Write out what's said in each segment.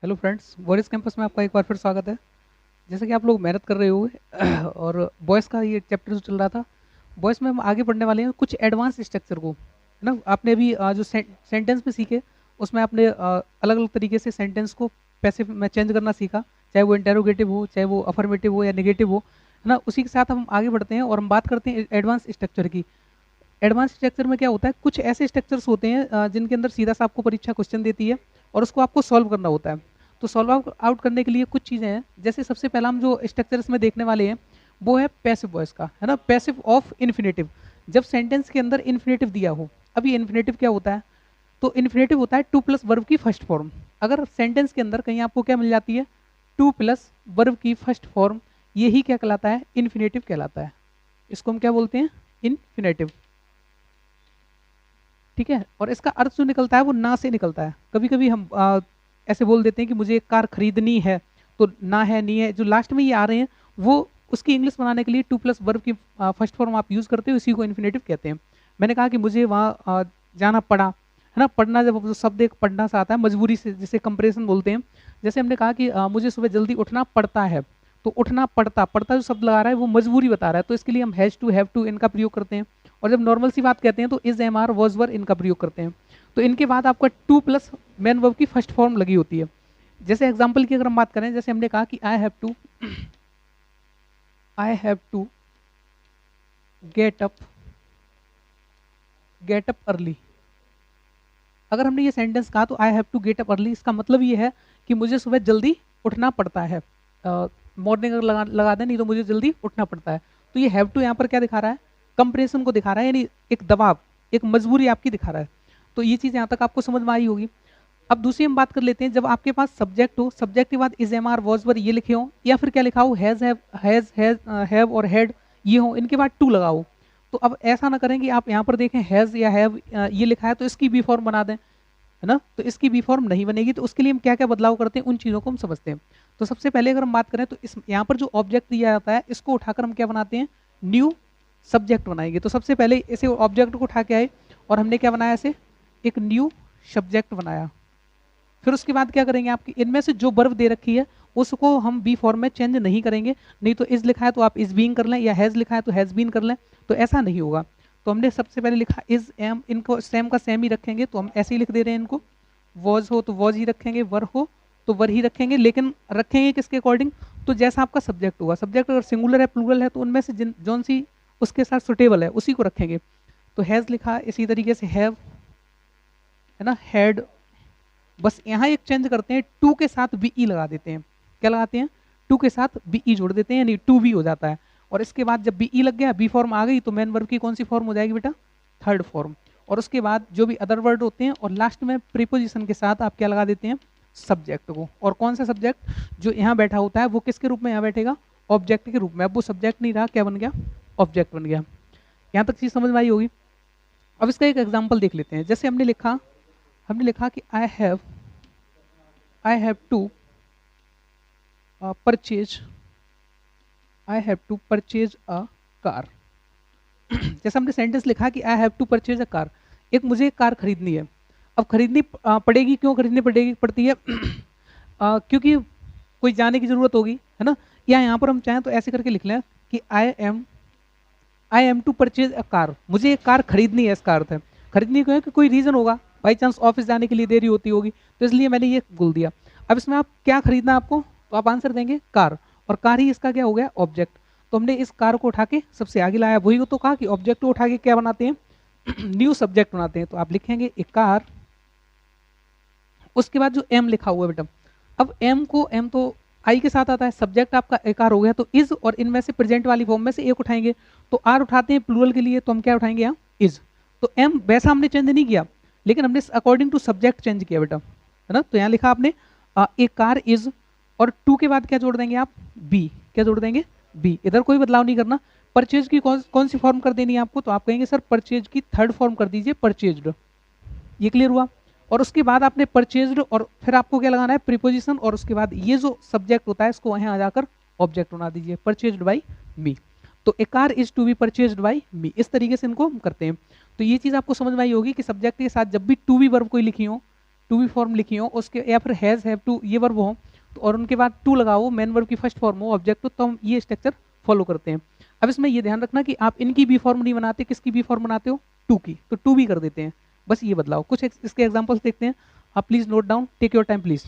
Hello friends, Boris campus में आपका एक बार फिर स्वागत है। जैसे कि आप लोग मेहनत कर रहे हो और बॉयज़ का ये चैप्टर जो चल रहा था, बॉयज़ में हम आगे बढ़ने वाले हैं कुछ एडवांस स्ट्रक्चर को, है ना। आपने अभी जो सेंटेंस में सीखे, उसमें आपने अलग अलग तरीके से सेंटेंस को पैसिव में चेंज करना सीखा, चाहे वो इंटेरोगेटिव हो, चाहे वो अफर्मेटिव हो या नेगेटिव हो, है ना। उसी के साथ हम आगे बढ़ते हैं और हम बात करते हैं एडवांस स्ट्रक्चर की। एडवांस स्ट्रक्चर में क्या होता है, कुछ ऐसे स्ट्रक्चर्स होते हैं जिनके अंदर सीधा सा आपको परीक्षा क्वेश्चन देती है और उसको आपको सॉल्व करना होता है। तो सॉल्व आउट करने के लिए कुछ चीज़ें हैं। जैसे सबसे पहला हम जो स्ट्रक्चर इसमें देखने वाले हैं वो है पैसिव वॉइस का, है ना। पैसिव ऑफ इन्फिनेटिव, जब सेंटेंस के अंदर इन्फिनेटिव दिया हो। अब ये इन्फिनेटिव क्या होता है, तो इन्फिनेटिव होता है टू प्लस वर्ब की फर्स्ट फॉर्म। अगर सेंटेंस के अंदर कहीं आपको क्या मिल जाती है, टू प्लस वर्ब की फर्स्ट फॉर्म, यही क्या कहलाता है, इन्फिनेटिव कहलाता है। इसको हम क्या बोलते हैं, इन्फिनेटिव। ठीक है। और इसका अर्थ जो निकलता है वो ना से निकलता है। कभी कभी हम ऐसे बोल देते हैं कि मुझे एक कार खरीदनी है, तो ना है, नहीं है, जो लास्ट में ये आ रहे हैं वो उसकी इंग्लिश बनाने के लिए टू प्लस वर्ब की फर्स्ट फॉर्म आप यूज़ करते हो, इसी को इन्फिनेटिव कहते हैं। मैंने कहा कि मुझे वहाँ जाना पड़ा, है ना। पढ़ना, जब शब्द एक पढ़ना सा आता है मजबूरी से, जिसे कंपरेशन बोलते हैं। जैसे हमने कहा कि मुझे सुबह जल्दी उठना पड़ता है, तो उठना पड़ता, पड़ता जो शब्द लगा रहा है वो मजबूरी बता रहा है, तो इसके लिए हम हैज टू, हैव टू, इनका प्रयोग करते हैं। और जब नॉर्मल सी बात कहते हैं तो इज, एम, आर, वॉज, वर, इनका प्रयोग करते हैं। तो इनके बाद आपका टू प्लस मेन वर्ब की फर्स्ट फॉर्म लगी होती है। जैसे एग्जांपल की अगर हम बात करें, जैसे हमने कहा कि I have to get up, get up early. अगर हमने ये सेंटेंस कहा तो I have to get up early, इसका मतलब ये है कि मुझे सुबह जल्दी उठना पड़ता है। मॉर्निंग अगर लगा दें, नहीं तो मुझे जल्दी उठना पड़ता है। तो ये हैव टू यहाँ पर क्या दिखा रहा है, कंप्रेशन को दिखा रहा है, यानी एक दबाव, एक मजबूरी आपकी दिखा रहा है। तो ये चीज़ यहाँ तक आपको समझ में आई होगी। अब दूसरी हम बात कर लेते हैं, जब आपके पास सब्जेक्ट हो, सब्जेक्ट के बाद इज, एम, आर, वॉज, वर ये लिखे हो, या फिर क्या लिखा हो, हैव और हैड ये हो, इनके बाद टू लगाओ। तो अब ऐसा ना करें कि आप यहाँ पर देखें हैज या हैव ये लिखा है तो इसकी बी फॉर्म बना दें, है ना। तो इसकी बी फॉर्म नहीं बनेगी। तो उसके लिए हम क्या क्या बदलाव करते हैं, उन चीज़ों को हम समझते हैं। तो सबसे पहले अगर हम बात करें तो इस यहाँ पर जो ऑब्जेक्ट दिया जाता है, इसको उठाकर हम क्या बनाते हैं, न्यू सब्जेक्ट बनाएंगे। तो सबसे पहले इसे ऑब्जेक्ट को उठा के आए और हमने क्या बनाया, इसे एक न्यू सब्जेक्ट बनाया। फिर उसके बाद क्या करेंगे, आपकी इनमें से जो वर्ब दे रखी है उसको हम बी फॉर्म में चेंज नहीं करेंगे। नहीं तो इज लिखा है तो आप इज बीइंग कर लें, या हैज लिखा है तो हैज बीन कर लें, तो ऐसा नहीं होगा। तो हमने सबसे पहले लिखा इज, एम, इनको सेम का सेम ही रखेंगे, तो हम ऐसे ही लिख दे रहे हैं इनको। वॉज हो तो वॉज ही रखेंगे, वर हो तो वर ही रखेंगे, लेकिन रखेंगे किसके अकॉर्डिंग, तो जैसा आपका सब्जेक्ट होगा। सब्जेक्ट अगर सिंगुलर है, प्लूरल है, तो उनमें से जौन सी उसके साथ सुटेबल है उसी को रखेंगे। तो हैज लिखा, इसी तरीके से हैव, है ना, हैड। बस यहाँ एक चेंज करते हैं, टू के साथ बी ई लगा देते हैं। क्या लगाते हैं, टू के साथ बी ई जोड़ देते हैं, यानी टू बी हो जाता है। और इसके बाद जब बी ई लग गया, बी फॉर्म आ गई, तो मेन वर्ब की कौन सी फॉर्म हो जाएगी बेटा, थर्ड फॉर्म। और उसके बाद जो भी अदर वर्ड होते हैं, और लास्ट में प्रीपोजिशन के साथ आप क्या लगा देते हैं, सब्जेक्ट को। और कौन सा सब्जेक्ट, जो यहाँ बैठा होता है वो किसके रूप में यहाँ बैठेगा, ऑब्जेक्ट के रूप में। अब वो सब्जेक्ट नहीं रहा, क्या बन गया, ऑब्जेक्ट बन गया। यहाँ तक चीज समझ में आई होगी। अब इसका एक एग्जाम्पल देख लेते हैं। जैसे हमने लिखा कि I have to purchase a car. जैसे हमने सेंटेंस लिखा कि I have to purchase a car, एक मुझे एक कार खरीदनी है। अब खरीदनी पड़ेगी, क्यों खरीदनी पड़ती है क्योंकि कोई जाने की जरूरत होगी, है ना। या यहाँ पर हम चाहें तो ऐसे करके लिख लें कि I am to purchase a car, मुझे एक कार खरीदनी है। इसका अर्थ है खरीदनी क्यों है कि कोई रीजन होगा, बाई चांस ऑफिस जाने के लिए देरी होती होगी, तो इसलिए मैंने ये बोल दिया। अब इसमें आप क्या खरीदना है आपको, तो आप आंसर देंगे कार, और कार ही इसका क्या हो गया, ऑब्जेक्ट। तो हमने इस कार को उठा के सबसे आगे लाया, वही तो कहा कि ऑब्जेक्ट को उठा के क्या बनाते हैं, न्यू सब्जेक्ट बनाते हैं। तो आप लिखेंगे ए कार, उसके बाद जो एम लिखा हुआ है बेटा, अब एम तो आई के साथ आता है, सब्जेक्ट आपका एक आर हो गया, तो इज, और इनमें से प्रेजेंट वाली फॉर्म में से एक उठाएंगे। तो आर उठाते हैं प्लूरल के लिए, तो हम क्या उठाएंगे यहाँ, इज। तो एम वैसा हमने चेंज नहीं किया, लेकिन हमने अकॉर्डिंग टू सब्जेक्ट चेंज किया बेटा, है ना। तो यहाँ लिखा आपने ए कार इज, और टू के बाद क्या जोड़ देंगे आप, बी। क्या जोड़ देंगे, बी। इधर कोई बदलाव नहीं करना। परचेज की कौन सी फॉर्म कर देनी है आपको, तो आप कहेंगे सर परचेज की थर्ड फॉर्म कर दीजिए, परचेज्ड। ये क्लियर हुआ। और उसके बाद आपने परचेज्ड, और फिर आपको क्या लगाना है, प्रीपोजिशन, और उसके बाद ये जो सब्जेक्ट होता है इसको वहां आ जाकर ऑब्जेक्ट बना दीजिए, परचेज्ड बाई मी। तो a car is to be purchased by me, इस तरीके से इनको हम करते हैं। तो ये चीज आपको समझ में आई होगी कि सब्जेक्ट के साथ जब भी टू बी वर्ब कोई लिखी हो, टू बी फॉर्म लिखी हो उसके, या फिर हैज हैव टू ये वर्ब हो तो, और उनके बाद टू लगाओ, मेन वर्ब की फर्स्ट फॉर्म हो ऑब्जेक्ट हो, तो हम ये स्ट्रक्चर फॉलो करते हैं। अब इसमें ये ध्यान रखना कि आप इनकी बी फॉर्म नहीं बनाते, किसकी बी फॉर्म बनाते हो, टू की, तो टू भी कर देते हैं, बस ये बदलाव। कुछ इसके एग्जाम्पल्स देखते हैं, आप please note down, take your time please.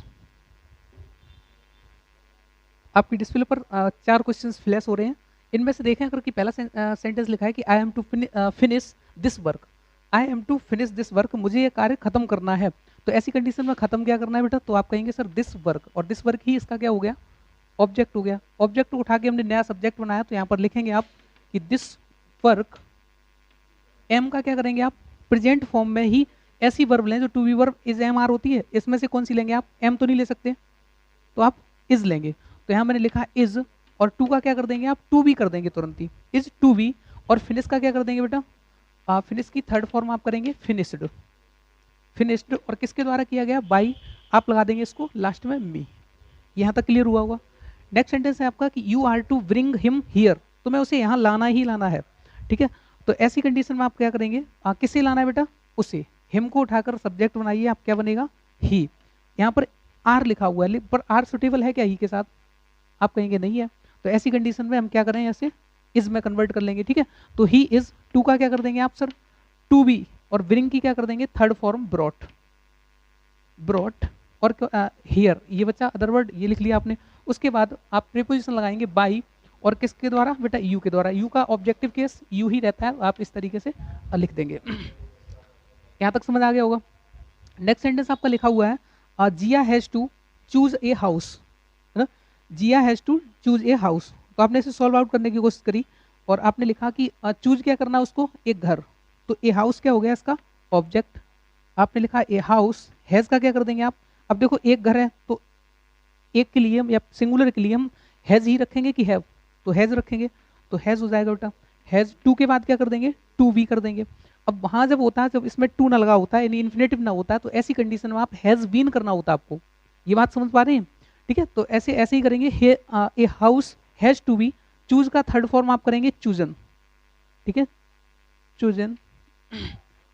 आपकी डिस्प्ले पर 4 क्वेश्चंस फ्लैश हो रहे हैं, इनमें से देखें अगर कि पहला सेंटेंस लिखा है कि I am to finish this work, I am to finish this work, मुझे ये कार्य खत्म करना है, तो ऐसी कंडीशन में खत्म क्या करना है बेटा, तो आप कहेंगे सर दिस वर्क, और दिस वर्क ही इसका क्या हो गया, ऑब्जेक्ट हो गया। ऑब्जेक्ट उठा के हमने नया सब्जेक्ट बनाया, तो यहाँ पर लिखेंगे आप कि दिस वर्क, एम का क्या करेंगे आप, प्रेजेंट फॉर्म में ही ऐसी वर्ब लें जो to be verb is am are होती है, इसमें से कौन सी लेंगे आप, एम तो नहीं ले सकते, तो आप इज लेंगे। तो यहाँ मैंने लिखा इज, और टू का क्या कर देंगे आप, टू बी कर देंगे तुरंत ही, इज टू बी, और फिनिश का क्या कर देंगे बेटा, फिनिश की थर्ड फॉर्म आप करेंगे फिनिश्ड, फिनिश्ड, और किसके द्वारा किया गया, बाई, आप लगा देंगे इसको लास्ट में मी। यहाँ तक क्लियर हुआ होगा। नेक्स्ट सेंटेंस है आपका कि you are to bring him here, तो मैं उसे यहाँ लाना ही लाना है, ठीक है। तो ऐसी कंडीशन में आप क्या करेंगे, किसे लाना है बेटा, उसे, हिम को उठाकर सब्जेक्ट बनाइए, आप क्या बनेगा, ही। यहाँ पर आर लिखा हुआ है, पर आर सुटेबल है क्या ही के साथ, आप कहेंगे नहीं है, तो ऐसी कंडीशन में हम क्या करें, ऐसे इज में कन्वर्ट कर लेंगे, ठीक है। तो ही इज, टू का क्या कर देंगे आप सर, टू बी, और ब्रिंग की क्या कर देंगे, थर्ड फॉर्म ब्रॉट, ब्रॉट, और हियर ये बच्चा अदर वर्ड ये लिख लिया आपने। उसके बाद आप प्रीपोजिशन लगाएंगे बाई, और किसके द्वारा बेटा, यू के द्वारा, यू का ऑब्जेक्टिव केस यू ही रहता है, आप इस तरीके से लिख देंगे। यहाँ तक समझ आ गया होगा। नेक्स्ट सेंटेंस आपका लिखा हुआ है Jiya has to choose a house, है ना, Jiya has to choose a house, तो आपने इसे सॉल्व आउट करने की कोशिश करी, और आपने लिखा कि चूज क्या करना है उसको, एक घर, तो ए हाउस क्या हो गया इसका ऑब्जेक्ट, आपने लिखा ए हाउस, हैज का क्या कर देंगे आप, अब देखो एक घर है तो एक के लिए हम या सिंगुलर के लिए हम हैज ही रखेंगे कि हैव, तो हैज रखेंगे, तो हैज हो जाएगा बेटा, हैज, टू के बाद क्या कर देंगे, टू बी कर देंगे। अब वहां जब होता है, जब इसमें टू ना लगा होता है, यानी इन्फिनेटिव ना होता है, तो ऐसी कंडीशन में आप हैज बीन करना होता है आपको, ये बात समझ पा रहे हैं, ठीक है। तो ऐसे ऐसे ही करेंगे, a house has to be, choose का थर्ड फॉर्म आप करेंगे चूजन, ठीक है, चूजन,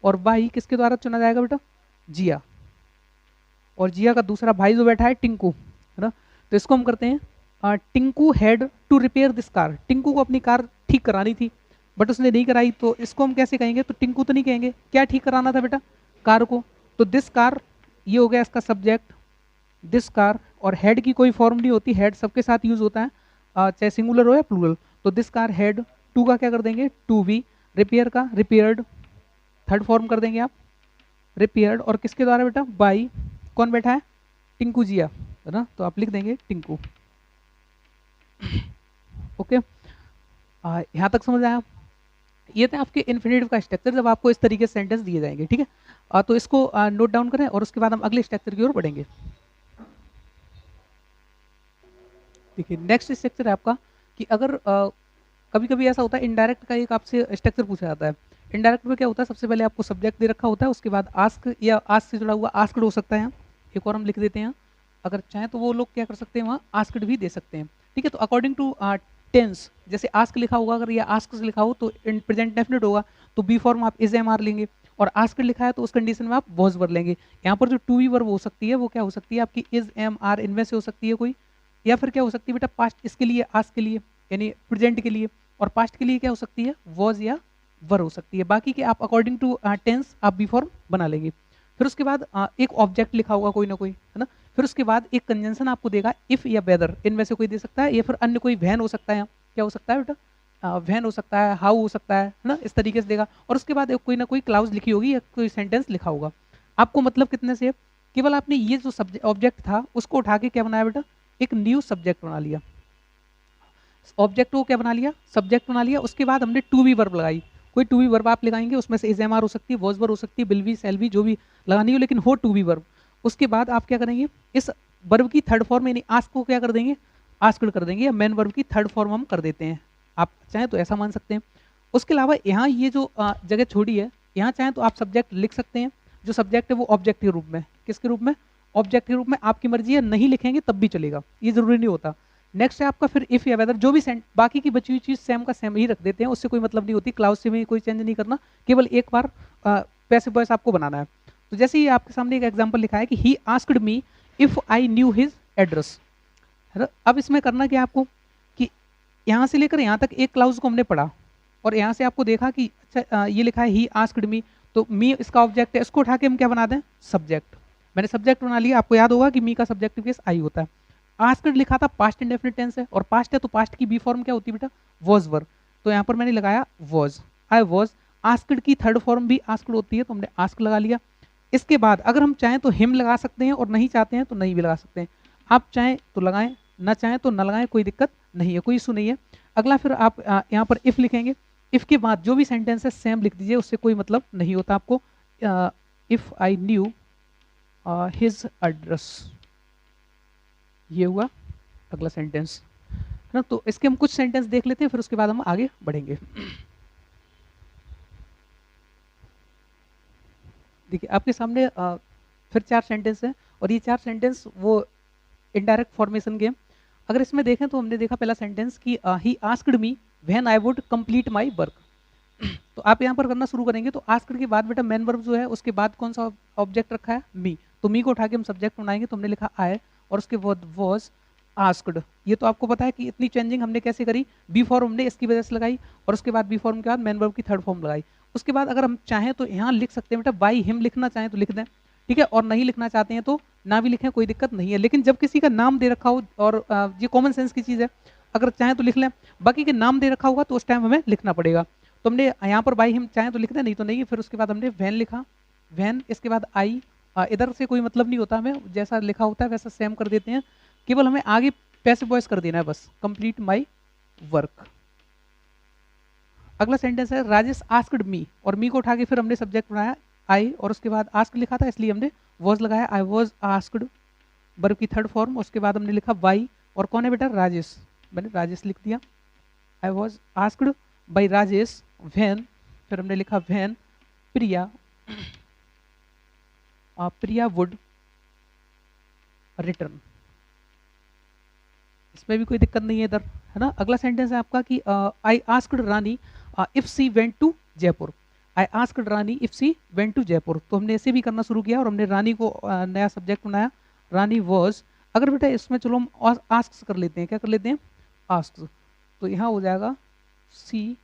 और बाई किसके द्वारा चुना जाएगा बेटा, जिया, और जिया का दूसरा भाई जो बैठा है टिंकू, है ना, तो इसको हम करते हैं Tinku had to repair this car, टिंकू को अपनी कार ठीक करानी थी बट उसने नहीं कराई, तो इसको हम कैसे कहेंगे, तो टिंकू तो नहीं कहेंगे, क्या ठीक कराना था बेटा, कार को, तो दिस कार ये हो गया इसका सब्जेक्ट, दिस कार, और हेड की कोई फॉर्म नहीं होती, हेड सबके साथ यूज होता है, चाहे सिंगुलर हो या प्लूरल, तो दिस कार हैड, टू का क्या कर देंगे, टू बी, रिपेयर का रिपेयर्ड, थर्ड फॉर्म कर देंगे आप रिपेयर्ड, और किसके द्वारा बेटा, बाई, कौन बैठा है, टिंकू जिया, है ना, तो आप लिख देंगे टिंकू। ओके, यहाँ तक समझ आया। ये था आपके इन्फिनेटिव का स्ट्रक्चर जब आपको इस तरीके से सेंटेंस दिए जाएंगे, ठीक है। तो इसको नोट डाउन करें और उसके बाद हम अगले स्ट्रक्चर की ओर बढ़ेंगे। देखिए नेक्स्ट स्ट्रक्चर है आपका कि अगर कभी कभी ऐसा होता है इनडायरेक्ट का एक आपसे स्ट्रक्चर पूछा जाता है। इनडायरेक्ट में क्या होता है, सबसे पहले आपको सब्जेक्ट दे रखा होता है, उसके बाद आस्क या आस्क से जुड़ा हुआ आस्क्ड हो सकता है, एक और हम लिख देते हैं, अगर चाहें तो वो लोग क्या कर सकते हैं वहाँ आस्क्ड भी दे सकते हैं, ठीक है। तो अकॉर्डिंग टू टेंस, जैसे आस्क लिखा होगा, अगर ये आस्क लिखा हो तो इन प्रेजेंट डेफिनेट होगा, तो बी फॉर्म आप इज एम आर लेंगे, और आस्क लिखा है तो उस कंडीशन में आप वॉज वर्ब लेंगे। यहाँ पर जो टू बी वर्ब हो सकती है वो क्या हो सकती है आपकी इज एम आर, इनमें से हो सकती है कोई, या फिर क्या हो सकती है बेटा पास्ट इसके लिए, आस्क के लिए यानी प्रेजेंट के लिए, और पास्ट के लिए क्या हो सकती है वॉज या वर हो सकती है। बाकी के आप अकॉर्डिंग टू टेंस आप बी फॉर्म बना लेंगे। फिर उसके बाद एक ऑब्जेक्ट लिखा होगा कोई ना कोई, है ना। फिर उसके बाद एक कंजंक्शन आपको देगा इफ या वेदर, इनमें से कोई दे सकता है, या फिर अन्य कोई वैन हो सकता है, क्या हो सकता है बेटा वैन हो सकता है, हाउ हो सकता है ना, इस तरीके से देगा। और उसके बाद कोई ना कोई क्लाउज लिखी होगी या कोई सेंटेंस लिखा होगा। आपको मतलब कितने से, केवल आपने ये जो सब्जेक्ट ऑब्जेक्ट था उसको उठा के क्या बनाया बेटा, एक न्यू सब्जेक्ट बना लिया, ऑब्जेक्ट को क्या बना लिया, सब्जेक्ट बना लिया। उसके बाद हमने टू बी वर्ब लगाई, कोई टू बी वर्ब आप लगाएंगे, उसमें से इज एम आर हो सकती है, वॉज वर्ब हो सकती है, विल बी, शैल बी, जो भी लगानी हो, लेकिन हो टू बी वर्ब। उसके बाद आप क्या करेंगे, इस वर्ब की थर्ड फॉर्म यानी आस्क को क्या कर देंगे, आस्क्ड कर देंगे, या मेन वर्ब की थर्ड फॉर्म हम कर देते हैं, आप चाहें तो ऐसा मान सकते हैं। उसके अलावा यहाँ ये जो जगह छोड़ी है, यहाँ चाहें तो आप सब्जेक्ट लिख सकते हैं, जो सब्जेक्ट है वो ऑब्जेक्ट के रूप में, किसके रूप में, ऑब्जेक्ट के रूप में, आपकी मर्जी है, नहीं लिखेंगे तब भी चलेगा, ये जरूरी नहीं होता। नेक्स्ट है आपका फिर इफ या वेदर, जो भी बाकी की बची हुई चीज सेम का सेम ही रख देते हैं, उससे कोई मतलब नहीं होती, क्लाउज से भी कोई चेंज नहीं करना, केवल एक बार पैसिव वॉइस आपको बनाना है। तो जैसे ही आपके सामने एक एग्जांपल लिखा है कि he asked me if I knew his address, है ना। अब इसमें करना क्या आपको कि यहाँ से लेकर यहाँ तक एक क्लाउज को हमने पढ़ा और यहाँ से आपको देखा कि अच्छा ये लिखा है ही आस्क्ड मी, तो मी इसका ऑब्जेक्ट है, इसको उठा के हम क्या बना दें, सब्जेक्ट। मैंने सब्जेक्ट बना लिया, आपको याद होगा कि मी का सब्जेक्टिव केस आई होता है। आस्क्ड लिखा था पास्ट इंडेफिनिट टेंस है, और पास्ट है तो पास्ट की बी फॉर्म क्या होती है बेटा, वॉज वर, तो यहाँ पर मैंने लगाया वॉज, आई वॉज। आस्क्ड की थर्ड फॉर्म भी आस्क्ड होती है, तो हमने आस्क लगा लिया। इसके बाद अगर हम चाहें तो हिम लगा सकते हैं और नहीं चाहते हैं तो नहीं भी लगा सकते हैं। आप चाहें तो लगाएं, ना चाहें तो ना लगाएं, कोई दिक्कत नहीं है, कोई इशू नहीं है। अगला फिर आप यहाँ पर इफ लिखेंगे, इफ के बाद जो भी सेंटेंस है सेम लिख दीजिए, उससे कोई मतलब नहीं होता आपको। If I knew his address, ये हुआ अगला सेंटेंस, है ना। तो इसके हम कुछ सेंटेंस देख लेते हैं, फिर उसके बाद हम आगे बढ़ेंगे। देखिए आपके सामने फिर 4 सेंटेंस हैं, और ये 4 सेंटेंस वो इनडायरेक्ट फॉर्मेशन के। अगर इसमें देखें तो हमने देखा पहला सेंटेंस कि he asked me when I would complete my work. तो आप यहाँ पर करना शुरू करेंगे, तो आस्क्ड के बाद बेटा मेन वर्ब जो है उसके बाद कौन सा ऑब्जेक्ट रखा है, मी, तो मी को उठा के हम सब्जेक्ट बनाएंगे, तो हमने लिखा आई और उसके बाद वॉज आस्क्ड। ये तो आपको पता है कि इतनी चेंजिंग हमने कैसे करी, बी फॉर्म हमने इसकी वजह से लगाई, और उसके बाद बी फॉर्म के बाद मेन वर्ब की थर्ड फॉर्म लगाई। उसके बाद अगर हम चाहें तो यहाँ लिख सकते हैं बेटा बाई हिम, लिखना चाहें तो लिख दें, ठीक है, और नहीं लिखना चाहते हैं तो ना भी लिखें, कोई दिक्कत नहीं है। लेकिन जब किसी का नाम दे रखा हो, और ये कॉमन सेंस की चीज़ है, अगर चाहें तो लिख लें, बाकी के नाम दे रखा होगा तो उस टाइम हमें लिखना पड़ेगा। तो हमने यहाँ पर बाई हिम चाहें तो लिख दें, नहीं तो नहीं। फिर उसके बाद हमने वैन लिखा, वैन, इसके बाद आई, इधर से कोई मतलब नहीं होता, हमें जैसा लिखा होता है वैसा सेम कर देते हैं, केवल हमें आगे पैसिव वॉइस कर देना है बस, कंप्लीट माई वर्क। अगला सेंटेंस है राजेश आस्क्ड मी, और मी को उठा के फिर हमने सब्जेक्ट बनाया आई, और उसके बाद आस्क लिखा था इसलिए हमने वॉज लगाया, आई वॉज आस्क्ड, वर्ब की थर्ड फॉर्म। उसके बाद हमने लिखा बाई, और कौन है बेटा, राजेश, मैंने राजेश लिख दिया, I was asked by Rajesh when, फिर हमने लिखा when Priya, Priya would return. इसमें भी कोई दिक्कत नहीं है इधर, है ना। अगला सेंटेंस है आपका कि I asked Rani if she went to Jaipur, I asked Rani if she went to Jaipur. तो हमने ऐसे भी करना शुरू किया, और हमने रानी को नया सब्जेक्ट बनाया, रानी वॉज। अगर बेटा इसमें चलो हम आस्क कर लेते हैं, क्या कर लेते हैं, आस्क, तो यहाँ हो जाएगा सी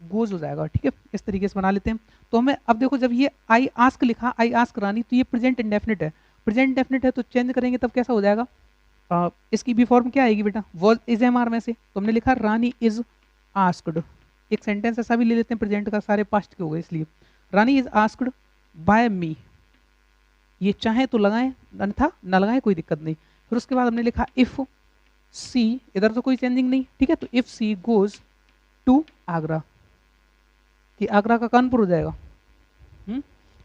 गोज हो जाएगा, ठीक है, इस तरीके से बना लेते हैं। तो हमें अब देखो, जब ये आई आस्क लिखा, आई आस्क रानी, तो ये प्रेजेंट इंडेफिनिट है, प्रेजेंट इंडेफिनिट है तो चेंज करेंगे तब कैसा हो जाएगा, इसकी बी फॉर्म क्या आएगी बेटा, वॉज इज एम आर में से, तो हमने लिखा रानी इज आस्क्ड। एक सेंटेंस ऐसा भी ले लेते हैं प्रेजेंट का, सारे पास्ट के हो गए इसलिए, रानी इज आस्क्ड बाय मी, ये चाहे तो लगाएं अन्यथा ना लगाएं, कोई दिक्कत नहीं। फिर उसके बाद हमने लिखा इफ सी, इधर तो कोई चेंजिंग नहीं, ठीक है, तो if she goes to Agra, कि आगरा का कानपुर हो जाएगा,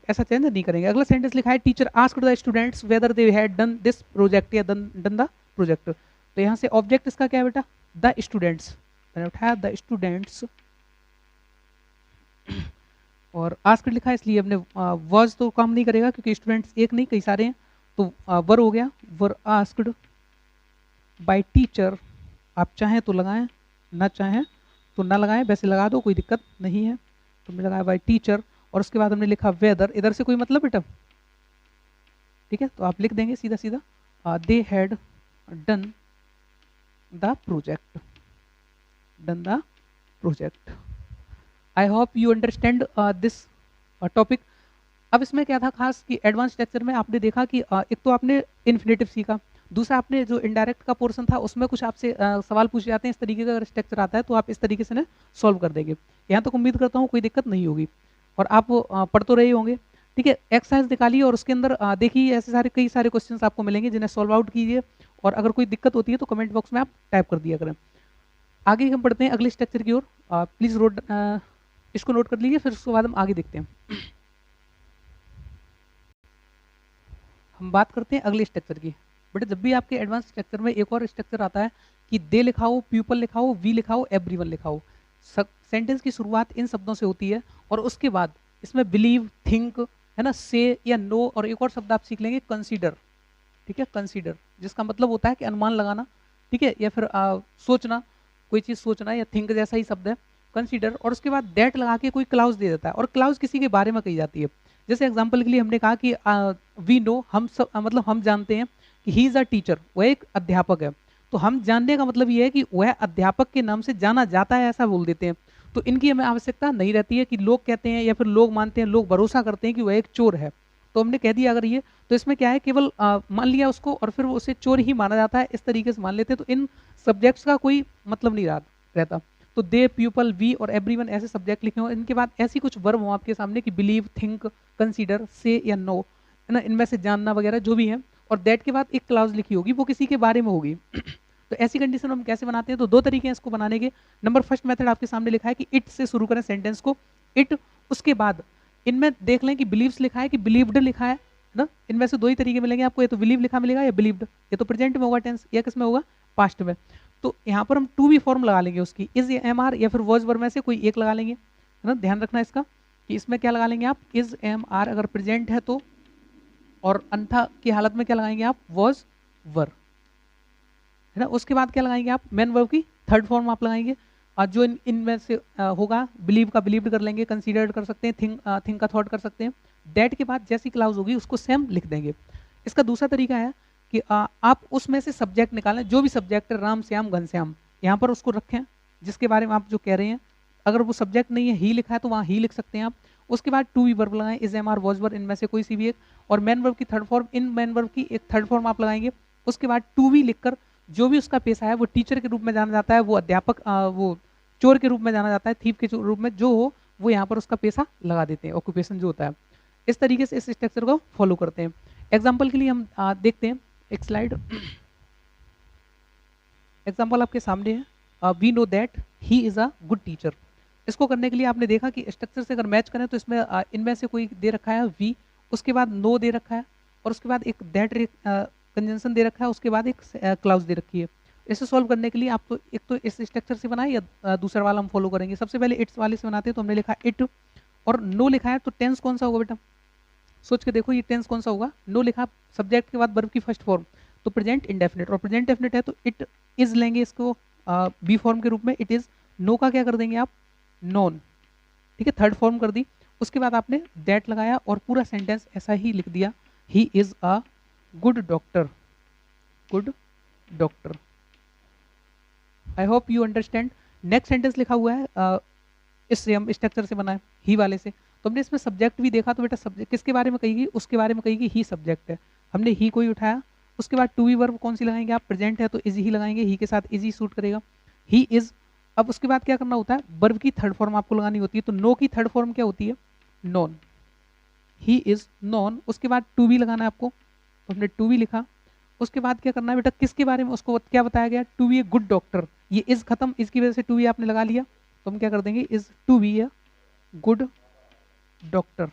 ऐसा चेंज नहीं करेंगे। अगला सेंटेंस लिखा है teacher asked the students whether they had done this project या डन द प्रोजेक्ट, तो यहाँ से ऑब्जेक्ट इसका क्या है बेटा, द स्टूडेंट्स, मैंने उठाया द स्टूडेंट्स, और आस्क्ड लिखा है इसलिए हमने वॉज तो काम नहीं करेगा क्योंकि स्टूडेंट्स एक नहीं कई सारे हैं, तो वर हो गया, वर आस्क्ड बाय टीचर, आप चाहें तो लगाएं, ना चाहें तो ना लगाएं, वैसे लगा दो कोई दिक्कत नहीं है, तो हमने लगाया बाय टीचर, और उसके बाद हमने लिखा वेदर, इधर से कोई मतलब बेटा, ठीक है, तो आप लिख देंगे सीधा सीधा they had done the project, done the project. I hope you understand this topic. अब इसमें क्या था खास कि एडवांस स्ट्रक्चर में आपने देखा कि एक तो आपने इन्फिनेटिव सीखा, दूसरा आपने जो इनडायरेक्ट का पोर्शन था उसमें कुछ आपसे सवाल पूछे जाते हैं, इस तरीके का अगर स्ट्रक्चर आता है तो आप इस तरीके से ना सॉल्व कर देंगे। यहाँ तक उम्मीद करता हूँ कोई दिक्कत नहीं होगी, और आप पढ़ तो रहे होंगे, ठीक है। एक्सरसाइज निकालिए और उसके अंदर देखिए ऐसे सारे कई सारे क्वेश्चंस आपको मिलेंगे जिन्हें सॉल्व आउट कीजिए, और अगर कोई दिक्कत होती है तो कमेंट बॉक्स में आप टाइप कर दिया करें। आगे हम पढ़ते हैं अगले स्ट्रक्चर की ओर, प्लीज इसको नोट कर लीजिए, फिर उसके बाद हम आगे देखते हैं। हम बात करते हैं अगले स्ट्रक्चर की। बेटा जब भी आपके एडवांस स्ट्रक्चर में एक और स्ट्रक्चर आता है कि दे लिखा हो, पीपल लिखा हो, वी लिखा हो, एवरीवन लिखा हो, सेंटेंस की शुरुआत इन शब्दों से होती है, और उसके बाद इसमें बिलीव, थिंक, है ना, से या नो, और एक और शब्द आप सीख लेंगे कंसीडर, ठीक है, कंसीडर, जिसका मतलब होता है कि अनुमान लगाना, ठीक है, या फिर सोचना, कोई चीज़ सोचना, या थिंक जैसा ही शब्द है कंसीडर, और उसके बाद दैट लगा के कोई क्लाउज दे देता है, और क्लाउज किसी के बारे में कही जाती है। जैसे एग्जाम्पल के लिए हमने कहा कि वी नो, हम सब मतलब हम जानते हैं कि ही इज़ अ टीचर, वह एक अध्यापक है। तो हम जानने का मतलब ये है कि वह अध्यापक के नाम से जाना जाता है, ऐसा बोल देते हैं। तो इनकी हमें आवश्यकता नहीं रहती है कि लोग कहते हैं या फिर लोग मानते हैं, लोग भरोसा करते हैं कि वह एक चोर है। तो हमने कह दिया अगर ये, तो इसमें क्या है, केवल मान लिया उसको और फिर उसे चोर ही माना जाता है, इस तरीके से मान लेते हैं। तो इन सब्जेक्ट्स का कोई मतलब नहीं रहता। तो दे, पीपल, वी और एवरीवन ऐसे सब्जेक्ट लिखे हो, इनके बाद ऐसी कुछ वर्ब हो आपके सामने कि बिलीव, थिंक, कंसीडर, से या नो, है ना, इनमें से जानना वगैरह जो भी है, और दैट के बाद एक क्लाउज लिखी होगी, वो किसी के बारे में होगी। तो ऐसी कंडीशन हम कैसे बनाते हैं, तो दो तरीके हैं इसको बनाने के। नंबर फर्स्ट मेथड आपके सामने लिखा है कि इट से शुरू करें सेंटेंस को, इट, उसके बाद इनमें देख लें कि बिलीव्स लिखा है कि बिलीव्ड लिखा है ना। इनमें से दो ही तरीके मिलेंगे आपको, या तो बिलीव लिखा मिलेगा या बिलीव्ड। ये तो प्रेजेंट में होगा टेंस, या किस में होगा, पास्ट में। तो यहाँ पर हम टू बी फॉर्म लगा लेंगे उसकी, इज एम आर या फिर वॉज वर्ब में से कोई एक लगा लेंगे, है ना। ध्यान रखना इसका कि इसमें क्या लगा लेंगे आप, इज एम आर अगर प्रेजेंट है तो, और अन्यथा की हालत में क्या लगाएंगे आप, वॉज वर, है ना। उसके बाद क्या लगाएंगे आप, मेन वर्ब की थर्ड फॉर्म आप लगाएंगे, और जो इनमें से होगा, बिलीव का बिलीव्ड कर लेंगे, कंसीडर्ड कर सकते हैं, थिंक का थॉट कर सकते हैं। दैट के बाद जैसी क्लाउज होगी उसको सेम लिख देंगे। इसका दूसरा तरीका है कि आप उसमें से सब्जेक्ट निकालें, जो भी सब्जेक्ट है, राम श्याम घनश्याम, यहाँ पर उसको रखें जिसके बारे में आप जो कह रहे हैं। अगर वो सब्जेक्ट नहीं है, ही लिखा है, तो वहाँ ही लिख सकते हैं आप। उसके बाद टू बी वर्ब लगाएं, is am are was verb, इनमें से कोई सी भी एक, और मैन वर्ब की थर्ड फॉर्म, इन मैन वर्ब की एक थर्ड फॉर्म आप लगाएंगे। उसके बाद टू बी लिखकर जो भी उसका पेशा है, वो टीचर के रूप में जाना जाता है, वो अध्यापक, वो चोर के रूप में जाना जाता है, थीप के रूप में जो हो, वो यहाँ पर उसका पेशा लगा देते हैं, ऑक्यूपेशन जो होता है। इस तरीके से इस स्ट्रक्चर को फॉलो करते हैं। एग्जाम्पल के लिए हम देखते हैं एक स्लाइड। एग्जाम्पल आपके सामने है, we know that he is a good teacher. इसको करने के लिए आपने देखा कि स्ट्रक्चर से अगर मैच करें तो इसमें इनमें से कोई दे रखा है वी, उसके बाद नो दे रखा है, और उसके बाद एक दैट कंजंक्शन दे रखा है, उसके बाद एक क्लाउज दे रखी है। इसे सॉल्व करने के लिए आप तो एक तो इस स्ट्रक्चर से बनाए या दूसरा वाला हम फॉलो करेंगे। सबसे पहले इट्स वाले से बनाते हैं, तो हमने लिखा इट और नो लिखा है, तो टेंस कौन सा होगा बेटा, सोच के देखो ये टेंस कौन सा होगा। नो लिखा, सब्जेक्ट के बाद वर्ब की फर्स्ट फॉर्म, तो प्रेजेंट इंडेफिनिट, और प्रेजेंट डेफिनिट है तो इट इज लेंगे इसको बी फॉर्म के रूप में, इट इज। नो का क्या कर देंगे आप, नॉन, ठीक है, थर्ड फॉर्म कर दी। उसके बाद आपने दैट लगाया और पूरा सेंटेंस ऐसा ही लिख दिया, ही is a good doctor, good doctor. I hope you understand. Next sentence लिखा हुआ है इससे हम स्ट्रक्चर से बनाए, ही वाले से। तो हमने इसमें सब्जेक्ट भी देखा, तो बेटा सब्जेक्ट किसके बारे में कहेगी, उसके बारे में कहेगी, ही सब्जेक्ट है, हमने ही को ही उठाया। उसके बाद टू बी वर्ब कौन सी लगाएंगे आप, प्रेजेंट है तो इज ही लगाएंगे, ही के साथ इज ही सूट करेगा, ही इज। अब उसके बाद क्या करना होता है, वर्ब की थर्ड फॉर्म आपको लगानी होती है। तो नो की थर्ड फॉर्म क्या होती है, नॉन, ही इज नॉन। उसके बाद टू बी लगाना है आपको, तो हमने टू बी लिखा। उसके बाद क्या करना है बेटा, किसके बारे में उसको क्या बताया गया, to be a good doctor. ये इज खत्म, इसकी वजह से टू बी आपने लगा लिया, तो हम क्या कर देंगे, is to be a good doctor.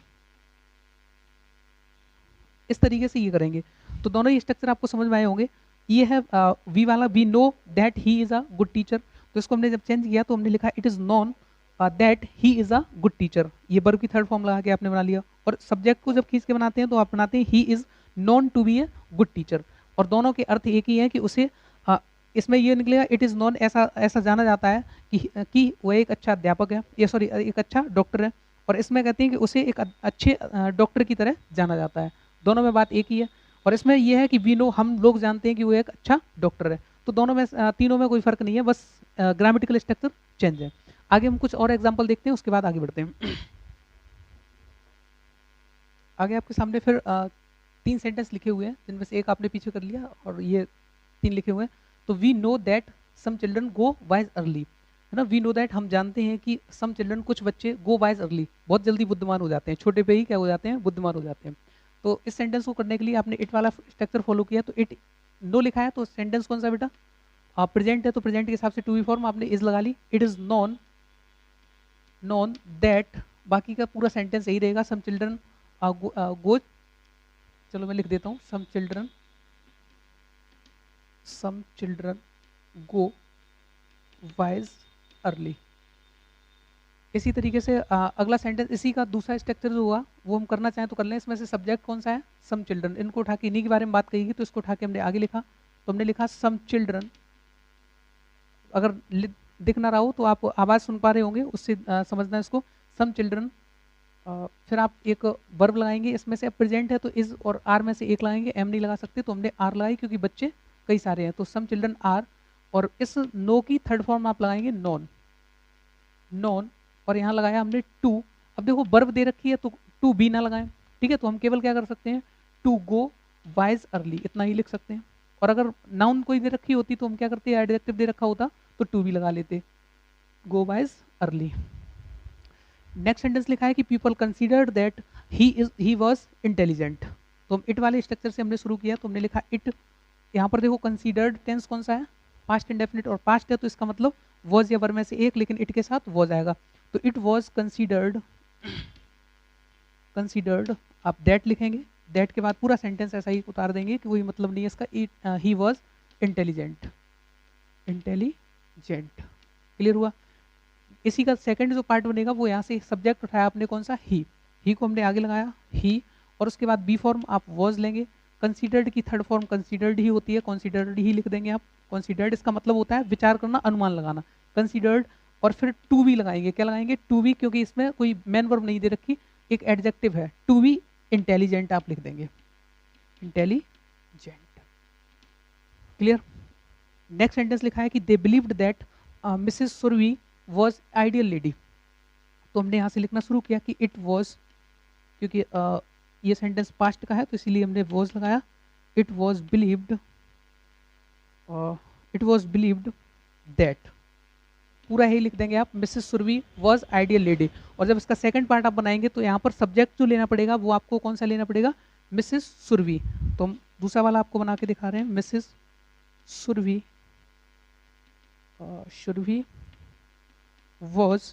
इस तरीके से ये करेंगे। तो दोनों ही स्ट्रक्चर आपको समझ में आए होंगे। ये है वी वाला, we know that he is a good teacher. तो इसको हमने जब चेंज किया तो हमने लिखा it is known that he is a good teacher. ये वर्ब की थर्ड फॉर्म लगा के आपने बना लिया। और सब्जेक्ट को जब खींच के बनाते हैं तो आप बनाते हैं he is known to be a good teacher. और दोनों के अर्थ एक ही है कि उसे इसमें ये निकलेगा इट इज़ नॉन, ऐसा ऐसा जाना जाता है कि वह एक अच्छा अध्यापक है, ये सॉरी एक अच्छा डॉक्टर है। और इसमें कहते हैं कि उसे एक अच्छे डॉक्टर की तरह जाना जाता है। दोनों में बात एक ही है। और इसमें यह है कि वी नो, हम लोग जानते हैं कि वो एक अच्छा डॉक्टर है। तो दोनों में तीनों में कोई फर्क नहीं है, बस ग्रामेटिकल स्ट्रक्चर चेंज है। आगे हम कुछ और एग्जाम्पल देखते हैं, उसके बाद आगे बढ़ते हैं। आगे आपके सामने फिर तीन सेंटेंस लिखे हुए हैं, जिनमें से एक आपने पीछे कर लिया और ये तीन लिखे हुए हैं। तो we know that some children go wise early, है ना। वी नो दैट, हम जानते हैं कि सम चिल्ड्रन, कुछ बच्चे, गो वाइज अर्ली, बहुत जल्दी बुद्धिमान हो जाते हैं, छोटे पे ही क्या हो जाते हैं, बुद्धिमान हो जाते हैं। तो इस सेंटेंस को करने के लिए आपने इट वाला स्ट्रक्चर फॉलो किया। तो इट नो लिखा है, तो सेंटेंस कौन सा बेटा, प्रेजेंट है, तो प्रेजेंट के हिसाब से टू बी फॉर्म आपने इज लगा ली। It is known, known that, बाकी का पूरा सेंटेंस यही रहेगा, सम चिल्ड्रन गो, चलो मैं लिख देता हूँ, some children go wise early. इसी तरीके से अगला सेंटेंस, इसी का दूसरा स्ट्रक्चर जो हुआ वो हम करना चाहें तो कर लें। इसमें से सब्जेक्ट कौन सा है, सम चिल्ड्रन, इनको उठा के इन्हीं के बारे में बात करेगी, तो इसको उठा के हमने आगे लिखा। तो हमने लिखा सम चिल्ड्रन, अगर दिख ना रहा हो तो आप आवाज़ सुन पा रहे होंगे, उससे समझना इसको। सम चिल्ड्रन फिर आप एक वर्ब लगाएंगे, इसमें से प्रेजेंट है तो इज और आर में से एक लगाएंगे, एम नहीं लगा सकते तो हमने आर लगाई क्योंकि बच्चे कई सारे हैं, तो सम चिल्ड्रन आर। और इस नो की थर्ड फॉर्म आप लगाएंगे नॉन, नॉन। और यहाँ लगाया हमने टू। अब देखो वर्ब दे रखी है तो टू बी ना लगाएं, ठीक है, तो हम केवल क्या कर सकते हैं, टू गो वाइज अर्ली, इतना ही लिख सकते हैं। और अगर नाउन कोई दे रखी होती तो हम क्या करते हैं, एडजेक्टिव दे रखा होता तो टू बी लगा लेते, गो वाइज अर्ली। नेक्स्ट सेंटेंस लिखा है कि people considered that he was intelligent. तो हम इट वाले स्ट्रक्चर से हमने शुरू किया, तो हमने लिखा इट। यहाँ पर देखो कंसीडर्ड टेंस कौन सा है, पास्ट इंडेफिनिट, और पास्ट है तो इसका मतलब वॉज या वर्ब में से एक, लेकिन इट के साथ वॉज आएगा। तो इट वॉज कंसीडर्ड, कंसीडर्ड आप दैट लिखेंगे, दैट के बाद पूरा सेंटेंस ऐसा ही उतार देंगे कि कोई मतलब नहीं है इसका, it he was intelligent, intelligent. Clear हुआ। इसी का सेकंड जो पार्ट बनेगा वो यहाँ से सब्जेक्ट उठाया आपने कौन सा, ही को हमने आगे लगाया, ही। और उसके बाद बी फॉर्म आप वॉज लेंगे, कंसीडर्ड की थर्ड फॉर्म कंसीडर्ड ही होती है, कंसीडर्ड ही लिख देंगे आप। कंसीडर्ड इसका मतलब होता है विचार करना, अनुमान लगाना, कंसीडर्ड। और फिर टू बी लगाएंगे, क्या लगाएंगे, टू बी, क्योंकि इसमें कोई मेन वर्ब नहीं दे रखी, एक एडजेक्टिव है, टू बी इंटेलिजेंट आप लिख देंगे, इंटेलिजेंट। क्लियर। नेक्स्ट सेंटेंस लिखा है कि they believed that Mrs Survi was ideal lady. तो हमने यहाँ से लिखना शुरू किया कि इट वॉज, क्योंकि ये सेंटेंस पास्ट का है तो इसीलिए हमने वॉज लगाया। It was believed, it was believed that, पूरा ही लिख देंगे आप, Mrs Survi was ideal lady. और जब इसका सेकंड पार्ट आप बनाएंगे तो यहाँ पर सब्जेक्ट जो लेना पड़ेगा वो आपको कौन सा लेना पड़ेगा, मिसेस सुरवी। तो हम दूसरा वाला आपको बना के दिखा रहे हैं, Mrs Survi, Survi was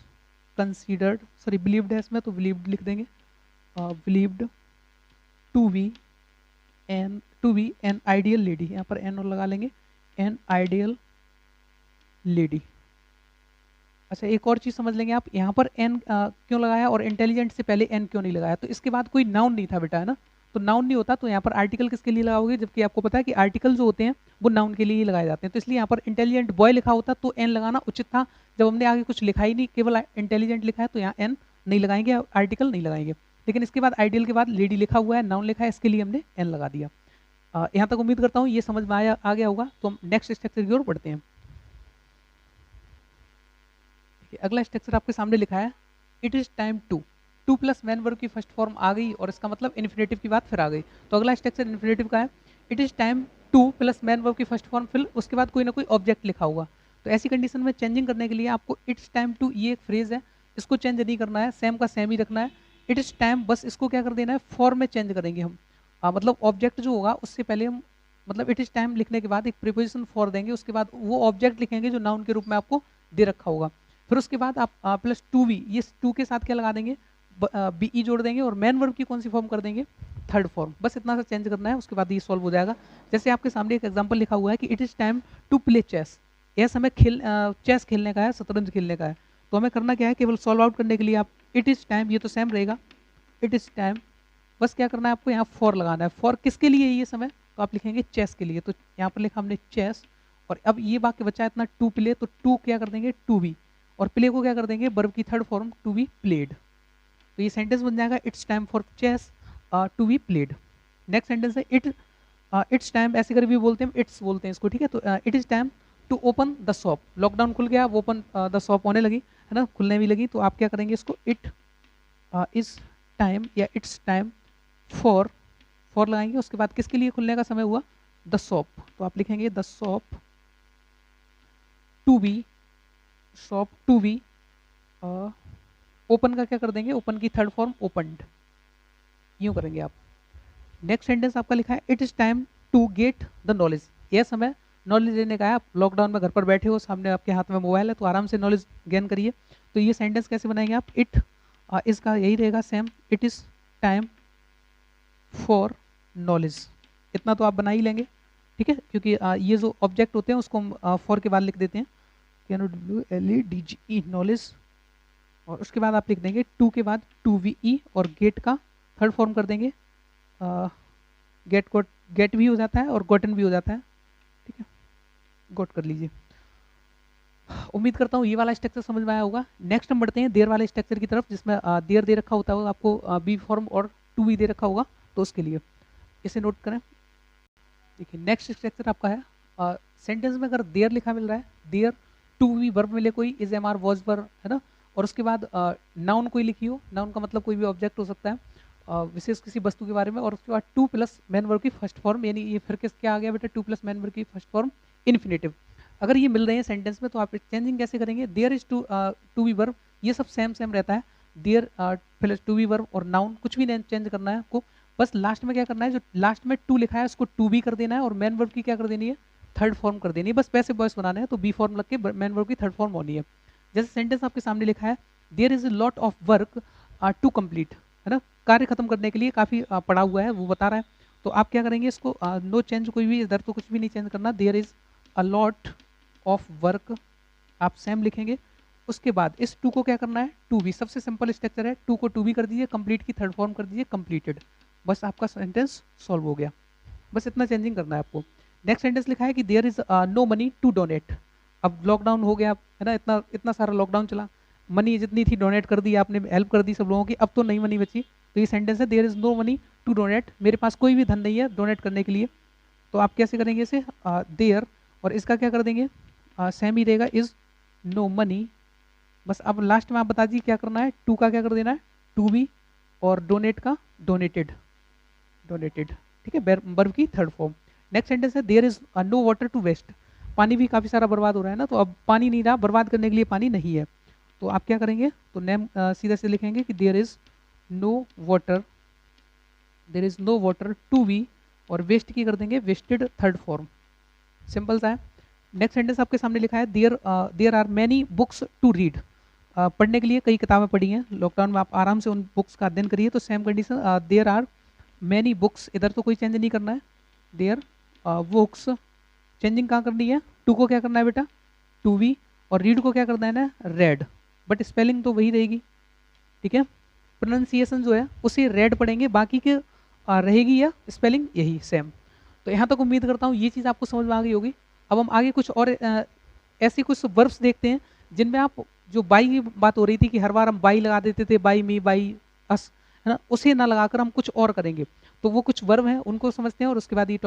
considered, sorry believed है इसमें तो बिलीव्ड लिख देंगे, believed to be an ideal lady, यहाँ पर एन और लगा लेंगे, एन आइडियल लेडी। अच्छा एक और चीज समझ लेंगे आप, यहाँ पर एन क्यों लगाया और इंटेलिजेंट से पहले एन क्यों नहीं लगाया, तो इसके बाद कोई नाउन नहीं था बेटा, है ना, तो नाउन नहीं होता तो यहाँ पर आर्टिकल किसके लिए लगाओगे, जबकि आपको पता है कि आर्टिकल जो होते हैं वो नाउन के लिए ही लगाए जाते हैं। तो इसलिए यहाँ पर इंटेलिजेंट बॉय लिखा होता तो एन लगाना उचित था, जब हमने आगे कुछ लिखा ही नहीं, केवल इंटेलिजेंट लिखा है तो यहाँ एन नहीं लगाएंगे, आर्टिकल नहीं लगाएंगे। लेकिन इसके बाद आइडियल के बाद लेडी लिखा हुआ है, नाउन लिखा है, इसके लिए हमने एन लगा दिया। यहाँ तक उम्मीद करता हूँ ये समझ में आ गया होगा। तो हम नेक्स्ट स्ट्रक्चर की ओर बढ़ते हैं। अगला स्ट्रक्चर आपके सामने लिखा है, it is time to, to plus main verb की फर्स्ट फॉर्म आ गई और इसका मतलब इन्फिनेटिव की बात फिर आ गई। तो अगला स्ट्रक्चर इन्फिनेटिव का है, it is time to plus main verb की फर्स्ट फॉर्म, फिर उसके बाद कोई ना कोई ऑब्जेक्ट लिखा हुआ। तो ऐसी कंडीशन में चेंजिंग करने के लिए आपको इट्स टाइम टू, ये एक फ्रेज है, इसको चेंज नहीं करना है, सेम का सेम ही रखना है। इट इज टाइम, बस इसको क्या कर देना है, फॉर्म में चेंज करेंगे हम। मतलब ऑब्जेक्ट जो होगा उससे पहले हम, मतलब इट इज टाइम लिखने के बाद एक प्रीपोजिशन फॉर देंगे, उसके बाद वो ऑब्जेक्ट लिखेंगे जो नाउन के रूप में आपको दे रखा होगा। फिर उसके बाद आप प्लस टू बी, ये टू के साथ क्या लगा देंगे, बी ई जोड़ देंगे, और मैन वर्ब की कौन सी फॉर्म कर देंगे, थर्ड फॉर्म। बस इतना सा चेंज करना है, उसके बाद ये सॉल्व हो जाएगा। जैसे आपके सामने एक एग्जांपल लिखा हुआ है कि it is time to play chess, यह समय चेस खेलने का है, शतरंज खेलने का है। तो हमें करना क्या है, केवल सॉल्व आउट करने के लिए आप इट इज टाइम, ये तो सेम रहेगा, इट इज टाइम, बस क्या करना है आपको यहाँ फॉर लगाना है। फॉर किसके लिए ये समय, तो आप लिखेंगे चेस के लिए, तो यहाँ पर लिखा हमने चेस। और अब ये वाक्य बचा इतना टू प्ले, तो टू क्या कर देंगे, टू बी, और प्ले को क्या कर देंगे, वर्ब की third form to be played. तो ये सेंटेंस बन जाएगा, it's time for chess to be played. Next sentence है इट्स टाइम, ऐसे कर भी बोलते हैं, इट्स बोलते हैं इसको, ठीक है। तो it is time to open the shop, lockdown खुल गया, वो ओपन द शॉप होने लगी, है ना, खुलने भी लगी, तो आप क्या करेंगे इसको, इट इज टाइम या इट्स टाइम फॉर लगाएंगे, उसके बाद किसके लिए खुलने का समय हुआ, द शॉप, तो आप लिखेंगे the shop to be, shop to be open का क्या कर देंगे, ओपन की थर्ड फॉर्म ओपनड, यूं करेंगे आप। नेक्स्ट सेंटेंस आपका लिखा है, it is time to get the knowledge, यह समय नॉलेज लेने का है। आप लॉकडाउन में घर पर बैठे हो, सामने आपके हाथ में मोबाइल है, तो आराम से नॉलेज गेन करिए। तो ये सेंटेंस कैसे बनाएंगे आप, इट इसका यही रहेगा same, it is time for knowledge, इतना तो आप बना ही लेंगे, ठीक है, क्योंकि ये जो ऑब्जेक्ट होते हैं उसको हम फॉर के बाद लिख देते हैं, NOWLEDGE नॉलेज। और उसके बाद आप लिख देंगे टू के बाद टू वी ई, और गेट का थर्ड फॉर्म कर देंगे, गेट भी हो जाता है और गोटन भी हो जाता है, ठीक है, गोट कर लीजिए। उम्मीद करता हूँ ये वाला स्ट्रक्चर समझ में आया होगा। नेक्स्ट हम बढ़ते हैं देयर वाले स्ट्रक्चर की तरफ, जिसमें देयर दे रखा होता होगा आपको, बी फॉर्म और टू बी दे रखा होगा, तो उसके लिए इसे नोट करें। देखिए नेक्स्ट स्ट्रक्चर आपका है, सेंटेंस में अगर देयर लिखा मिल रहा है, देयर टू बी वर्ब मिले कोई, is am are was were, है ना, और उसके बाद नाउन कोई लिखी हो, नाउन का मतलब कोई भी ऑब्जेक्ट हो सकता है, विशेष किसी वस्तु के बारे में, और उसके बाद टू प्लस मैन वर्ब की फर्स्ट फॉर्म, यानी ये फिर किस क्या आ गया बेटा, टू प्लस मैन वर्ब की फर्स्ट फॉर्म इन्फिनेटिव। अगर ये मिल रहे हैं सेंटेंस में तो आप चेंजिंग कैसे करेंगे, there is to be verb, ये सब सेम सेम रहता है, there plus to be verb और नाउन कुछ भी नहीं चेंज करना है आपको, बस लास्ट में क्या करना है, जो लास्ट में टू लिखा है उसको टू बी कर देना है, और मैन वर्ब की क्या कर देनी है, थर्ड फॉर्म कर देनी है, बस वैसे बॉयस बनाना है, तो बी फॉर्म लग के मैन वर्ब की थर्ड फॉर्म होनी है। जैसे सेंटेंस आपके सामने लिखा है, there is a lot of work to complete, है ना, कार्य खत्म करने के लिए काफ़ी पड़ा हुआ है वो बता रहा है, तो आप क्या करेंगे इसको, नो चेंज, कोई भी इधर तो कुछ भी नहीं चेंज करना, there is a lot of work आप सेम लिखेंगे। उसके बाद इस टू को क्या करना है, टू बी, सबसे सिंपल स्ट्रक्चर है, टू को टू बी कर दीजिए, कंप्लीट की थर्ड फॉर्म कर दीजिए कंप्लीटेड, बस आपका सेंटेंस सॉल्व हो गया, बस इतना चेंजिंग करना है आपको। नेक्स्ट सेंटेंस लिखा है कि there is no money to donate, अब लॉकडाउन हो गया है ना, इतना इतना सारा लॉकडाउन चला, मनी जितनी थी डोनेट कर दी आपने, हेल्प कर दी सब लोगों की, अब तो नहीं मनी बची, तो ये सेंटेंस है there is no money to donate, मेरे पास कोई भी धन नहीं है डोनेट करने के लिए, तो आप कैसे करेंगे इसे, देयर और इसका क्या कर देंगे, सेम ही रहेगा, इज नो मनी, बस अब लास्ट में आप बता दीजिए क्या करना है, टू का क्या कर देना है, टू बी, और डोनेट का डोनेटेड, डोनेटेड, ठीक है, वर्ब की थर्ड फॉर्म। नेक्स्ट सेंटेंस है there is no water to waste, पानी भी काफ़ी सारा बर्बाद हो रहा है ना, तो अब पानी नहीं रहा, बर्बाद करने के लिए पानी नहीं है, तो आप क्या करेंगे, तो नेम सीधा से लिखेंगे कि there is no water, there is no water to be, और वेस्ट की कर देंगे वेस्टेड थर्ड फॉर्म, सिंपल सा है। नेक्स्ट सेंटेंस आपके सामने लिखा है, there are many books to read, पढ़ने के लिए कई किताबें पढ़ी हैं लॉकडाउन में, आप आराम से उन बुक्स का अध्ययन करिए, तो same condition, there are many books, इधर तो कोई चेंज नहीं करना है, देयर बुक्स, चेंजिंग कहाँ करनी है, टू को क्या करना है बेटा, टू वी, और रीड को क्या करना है ना, रेड, बट स्पेलिंग तो वही रहेगी, ठीक है, प्रोनाउंसिएशन जो है उसे रेड पढ़ेंगे, बाकी के रहेगी या स्पेलिंग यही सेम। तो यहाँ तक उम्मीद करता हूँ ये चीज़ आपको समझ में आ गई होगी। अब हम आगे कुछ और ऐसी कुछ वर्ब्स देखते हैं जिनमें आप, जो बाई की बात हो रही थी कि हर बार हम बाई लगा देते थे, बाई मी बाई अस, है ना, उसे ना लगाकर हम कुछ और करेंगे, तो वो कुछ वर्ब हैं उनको समझते हैं, और उसके बाद ये